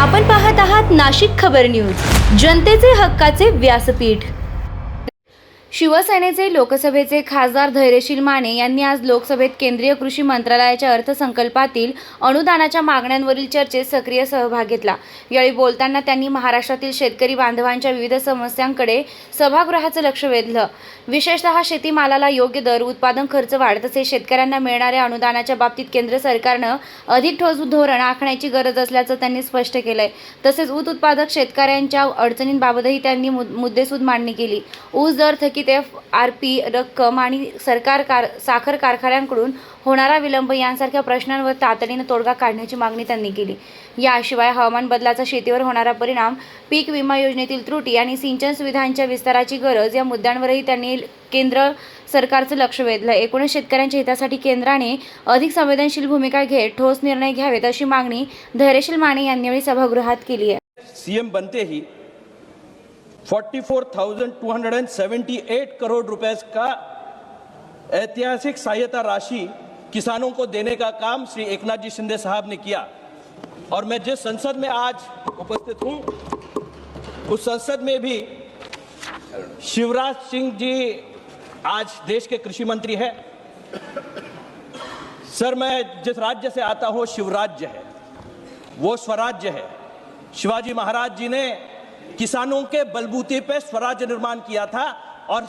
आपण पाहत आहात नाशिक खबर न्यूज, जनतेचे हक्काचे व्यासपीठ। शिवसेनेचे लोकसभेचे खासदार धैर्यशील माने यांनी आज लोकसभेत केंद्रीय कृषी मंत्रालयाच्या अर्थसंकल्पातील अनुदानाच्या मागण्यांवरील चर्चेत सक्रिय सहभाग घेतला। यावेळी बोलताना त्यांनी महाराष्ट्रातील शेतकरी बांधवांच्या विविध समस्यांकडे सभागृहाचं लक्ष वेधलं। विशेषतः शेतीमालाला योग्य दर, उत्पादन खर्च वाढ तसेच शेतकऱ्यांना मिळणाऱ्या अनुदानाच्या बाबतीत केंद्र सरकारनं अधिक ठोस धोरण आखण्याची गरज असल्याचं त्यांनी स्पष्ट केलंय। तसेच ऊस उत्पादक शेतकऱ्यांच्या अडचणींबाबतही त्यांनी मुद्देसूद मांडणी केली। ऊस दर, थकीत FRP रक्कम आणि साखर कारखान्यांकडून होणारा विलंब यांसारख्या प्रश्नांवर तातडीने तोडगा काढण्याची मागणी त्यांनी केली। याशिवाय हवामान बदलाचा शेतीवर होणारा परिणाम, पीक विमा योजनेतील त्रुटी आणि सिंचन सुविधांच्या विस्ताराची गरज या मुद्द्यांवरही त्यांनी केंद्र सरकारचं लक्ष वेधलं। एकूणच शेतकऱ्यांच्या हितासाठी केंद्राने अधिक संवेदनशील भूमिका घेत ठोस निर्णय घ्यावेत अशी मागणी धैर्यशील माने यांनी यावेळी सभागृहात केली आहे। सीएम बनते ही 44,278 करोड़ रुपए का ऐतिहासिक सहायता राशि किसानों को देने का काम श्री एकनाथ जी शिंदे साहब ने किया। और मैं जिस संसद में आज उपस्थित हूं, उस संसद में भी शिवराज सिंह जी आज देश के कृषि मंत्री हैं। सर, मैं जिस राज्य से आता हूं, शिवराज्य है, वो स्वराज्य है। शिवाजी महाराज जी ने किसानों के बलबूते पे स्वराज्य निर्माण किया था और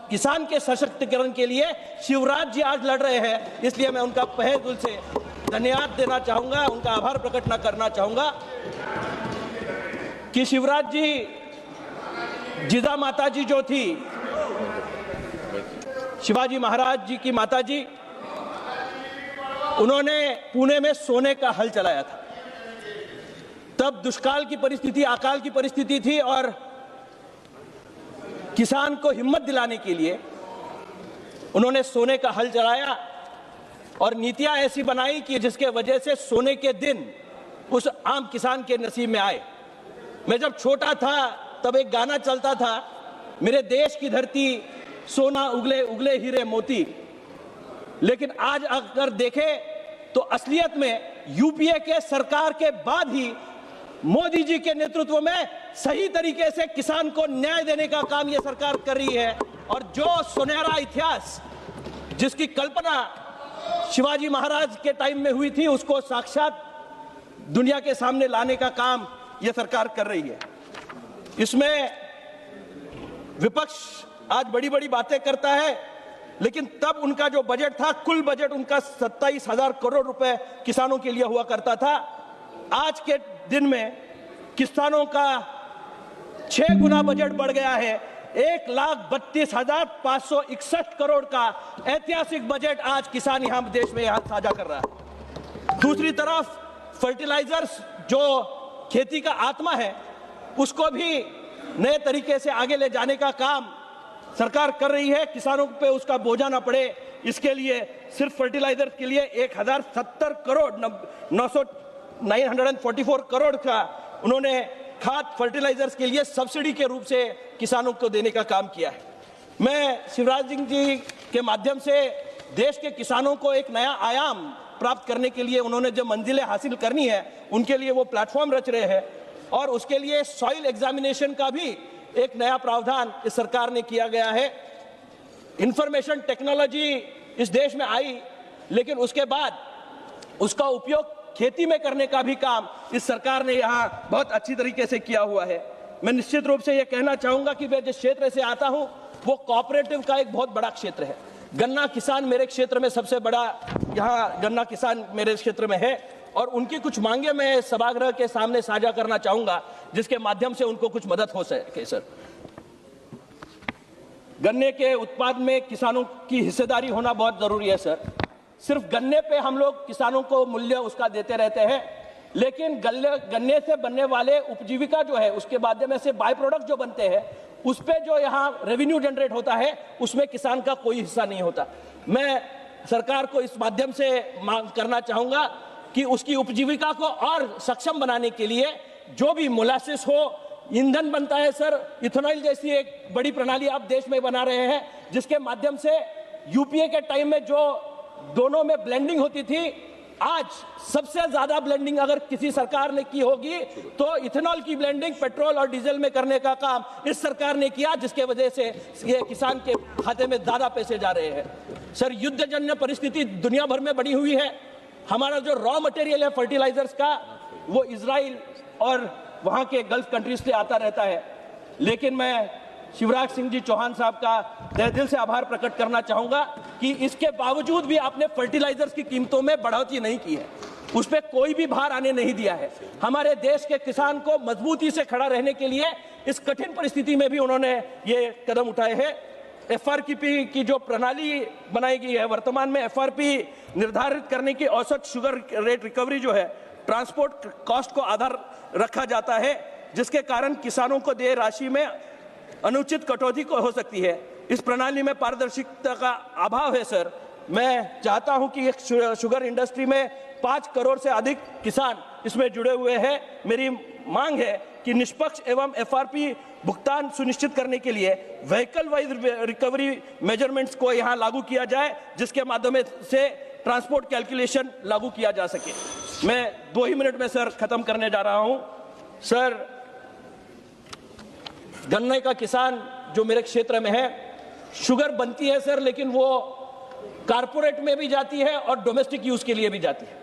किसान के सशक्तिकरण के लिए शिवराज जी आज लड़ रहे हैं। इसलिए मैं उनका तहे दिल से धन्यवाद देना चाहूंगा, उनका आभार प्रकट करना चाहूंगा कि शिवराज जी, जिजा माता जी जो थी, शिवाजी महाराज जी की माता जी, उन्होंने पुणे में सोने का हल चलाया था। तब दुष्काल की परिस्थिति, अकाल की परिस्थिति थी और किसान को हिम्मत दिलाने के लिए उन्होंने सोने का हल चलाया और नीतियां ऐसी बनाई कि जिसके वजह से सोने के दिन उस आम किसान के नसीब में आए। मैं जब छोटा था तब एक गाना चलता था, मेरे देश की धरती सोना उगले उगले हीरे मोती। लेकिन आज अगर देखें तो असलियत में यूपीए के सरकार के बाद ही मोदी जी के नेतृत्व में सही तरीके से किसान को न्याय देने का काम यह सरकार कर रही है। और जो सुनहरा इतिहास जिसकी कल्पना शिवाजी महाराज के टाइम में हुई थी, उसको साक्षात दुनिया के सामने लाने का काम यह सरकार कर रही है। इसमें विपक्ष आज बड़ी बड़ी बातें करता है, लेकिन तब उनका जो बजट था, कुल बजट उनका 27,000 करोड़ रुपए किसानों के लिए हुआ करता था। आज के दिन में किसानों का 6 गुना बजट बढ़ गया है। 1,32,561 करोड़ का ऐतिहासिक बजट आज किसान यहां देश में साझा कर रहा है। दूसरी तरफ फर्टिलाइजर्स, जो खेती का आत्मा है, उसको भी नए तरीके से आगे ले जाने का काम सरकार कर रही है। किसानों पे उसका बोझा ना पड़े, इसके लिए सिर्फ फर्टिलाइजर के लिए 1,070 करोड़ 944 करोड़ का उन्होंने खाद फर्टिलाइजर्स के लिए सब्सिडी के रूप से किसानों को देने का काम किया है। मैं शिवराज सिंह जी के माध्यम से देश के किसानों को एक नया आयाम प्राप्त करने के लिए उन्होंने जो मंजिलें हासिल करनी है, उनके लिए वो प्लेटफॉर्म रच रहे हैं। और उसके लिए सॉइल एग्जामिनेशन का भी एक नया प्रावधान इस सरकार ने किया गया है। इंफॉर्मेशन टेक्नोलॉजी इस देश में आई, लेकिन उसके बाद उसका उपयोग खेती में करने का भी काम इस सरकार ने यहाँ बहुत अच्छी तरीके से किया हुआ है। मैं निश्चित रूप से यह कहना चाहूंगा कि मैं जिस क्षेत्र से आता हूं, वो कोऑपरेटिव का एक बहुत बड़ा क्षेत्र है। गन्ना किसान मेरे क्षेत्र में सबसे बड़ा, यहाँ गन्ना किसान मेरे क्षेत्र में है और उनकी कुछ मांगे मैं सभागृह के सामने साझा करना चाहूंगा, जिसके माध्यम से उनको कुछ मदद हो सके। सर, गन्ने के उत्पाद में किसानों की हिस्सेदारी होना बहुत जरूरी है। सर, सिर्फ गन्ने पे हम लोग किसानों को मूल्य उसका देते रहते हैं, लेकिन गन्ने से बनने वाले उपजीविका जो है, उसके माध्यम से बाय प्रोडक्ट जो बनते हैं, उस पे जो यहाँ रेवेन्यू जनरेट होता है, उसमें किसान का कोई हिस्सा नहीं होता। मैं सरकार को इस माध्यम से मांग करना चाहूंगा कि उसकी उपजीविका को और सक्षम बनाने के लिए जो भी मोलासिस हो, ईंधन बनता है सर, इथेनॉल जैसी एक बड़ी प्रणाली आप देश में बना रहे हैं, जिसके माध्यम से यूपीए के टाइम में जो दोनों में ब्लेंडिंग होती थी, आज सबसे ज्यादा ब्लेंडिंग अगर किसी सरकार ने की होगी तो इथेनॉल की ब्लेंडिंग पेट्रोल और डीजल में करने का काम इस सरकार ने किया, जिसके वजह से ये किसान के खाते में ज्यादा पैसे जा रहे हैं। सर, युद्धजन्य परिस्थिति दुनिया भर में बनी हुई है। हमारा जो रॉ मटेरियल है फर्टिलाइजर्स का, वो इजराइल और वहां के गल्फ कंट्रीज से आता रहता है। लेकिन मैं शिवराज सिंह जी चौहान साहब का तहे दिल से आभार प्रकट करना चाहूंगा कि इसके बावजूद भी आपने फर्टिलाइजर्स की कीमतों में बढ़ोतरी नहीं की है, उस पर कोई भी भार आने नहीं दिया है। हमारे देश के किसान को मजबूती से खड़ा रहने के लिए इस कठिन परिस्थिति में भी उन्होंने ये कदम उठाए हैं। एफआरपी की जो प्रणाली बनाई गई है, वर्तमान में एफआरपी निर्धारित करने की औसत शुगर रेट रिकवरी जो है, ट्रांसपोर्ट कॉस्ट को आधार रखा जाता है, जिसके कारण किसानों को देय राशि में अनुचित कटौती को हो सकती है। इस प्रणाली में पारदर्शिता का अभाव है। सर, मैं चाहता हूं कि एक शुगर इंडस्ट्री में 5 करोड़ से अधिक किसान इसमें जुड़े हुए हैं। मेरी मांग है कि निष्पक्ष एवं एफआरपी भुगतान सुनिश्चित करने के लिए व्हीकल वाइज रिकवरी मेजरमेंट्स को यहां लागू किया जाए, जिसके माध्यम से ट्रांसपोर्ट कैलकुलेशन लागू किया जा सके। मैं 2 ही मिनट में सर खत्म करने जा रहा हूं। सर, गन्ने का किसान जो मेरे क्षेत्र में है, शुगर बनती है सर, लेकिन वो कारपोरेट में भी जाती है और डोमेस्टिक यूज के लिए भी जाती है।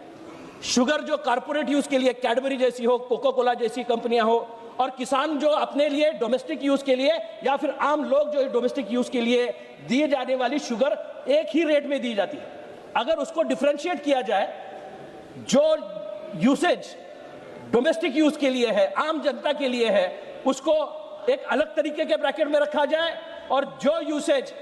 शुगर जो कारपोरेट यूज के लिए कैडबरी जैसी हो, कोका कोला जैसी कंपनियां हो, और किसान जो अपने लिए डोमेस्टिक यूज के लिए या फिर आम लोग जो डोमेस्टिक यूज के लिए दिए जाने वाली शुगर एक ही रेट में दी जाती है। अगर उसको डिफरेंशिएट किया जाए, जो यूसेज डोमेस्टिक यूज के लिए है, आम जनता के लिए है, उसको एक अलग तरीके के ब्रैकेट में रखा जाए, और जो यूसेज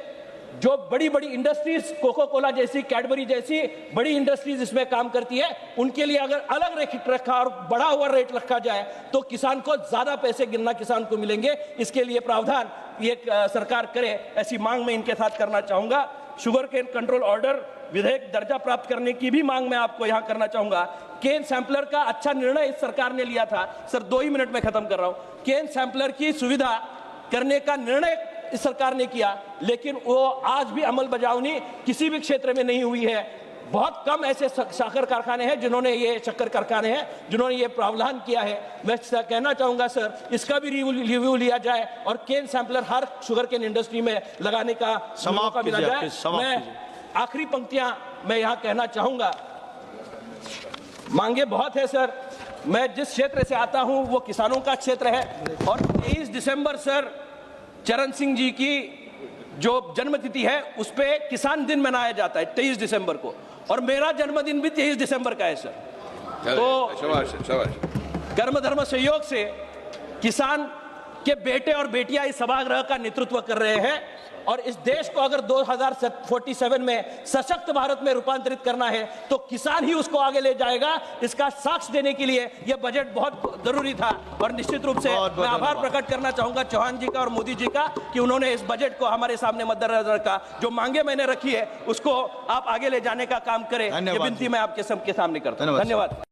जो बड़ी बड़ी इंडस्ट्रीज, कोका कोला जैसी, कैडबरी जैसी बड़ी इंडस्ट्रीज इसमें काम करती है, उनके लिए अगर अलग रेट रखा और बढ़ा हुआ रेट रखा जाए तो किसान को ज्यादा पैसे गन्ना किसान को मिलेंगे। इसके लिए प्रावधान ये सरकार करे, ऐसी मांग मैं इनके साथ करना चाहूंगा। शुगर केन कंट्रोल ऑर्डर विधेयक दर्जा प्राप्त करने की भी मांग मैं आपको यहां करना चाहूंगा। केन सैंपलर का अच्छा निर्णय इस सरकार ने लिया था। सर, 2 ही मिनट में खत्म कर रहा हूं। केन सैंपलर की सुविधा करने का निर्णय इस सरकार ने किया, लेकिन वो आज भी अमल बजावनी किसी भी क्षेत्र में नहीं हुई है। बहुत कम ऐसे शक्कर कारखाने हैं जिन्होंने ये प्रावधान किया है। मैं कहना चाहूंगा सर, इसका भी रिव्यू लिया जाए और केन सैंपलर हर शुगर केन इंडस्ट्री में लगाने का मौका मिला जाए। मैं आखिरी पंक्तियां मैं यहां कहना चाहूंगा। मांगे बहुत है सर। मैं जिस क्षेत्र से आता हूं वो किसानों का क्षेत्र है, और 23 दिसंबर सर चरण सिंह जी की जो जन्मतिथि है उस पे किसान दिन मनाया जाता है 23 दिसंबर को, और मेरा जन्मदिन भी 23 दिसंबर का है सर। तो कर्म धर्म सहयोग से किसान के बेटे और बेटियां इस सभागृह का नेतृत्व कर रहे हैं, और इस देश को अगर 2047 में सशक्त भारत में रूपांतरित करना है तो किसान ही उसको आगे ले जाएगा। इसका साक्ष्य देने के लिए यह बजट बहुत जरूरी था, और निश्चित रूप से मैं आभार प्रकट करना चाहूंगा चौहान जी का और मोदी जी का कि उन्होंने इस बजट को हमारे सामने मद्देनजर रखा। जो मांगे मैंने रखी है उसको आप आगे ले जाने का काम करें, ये विनती मैं आपके सबके सामने करता हूं। धन्यवाद।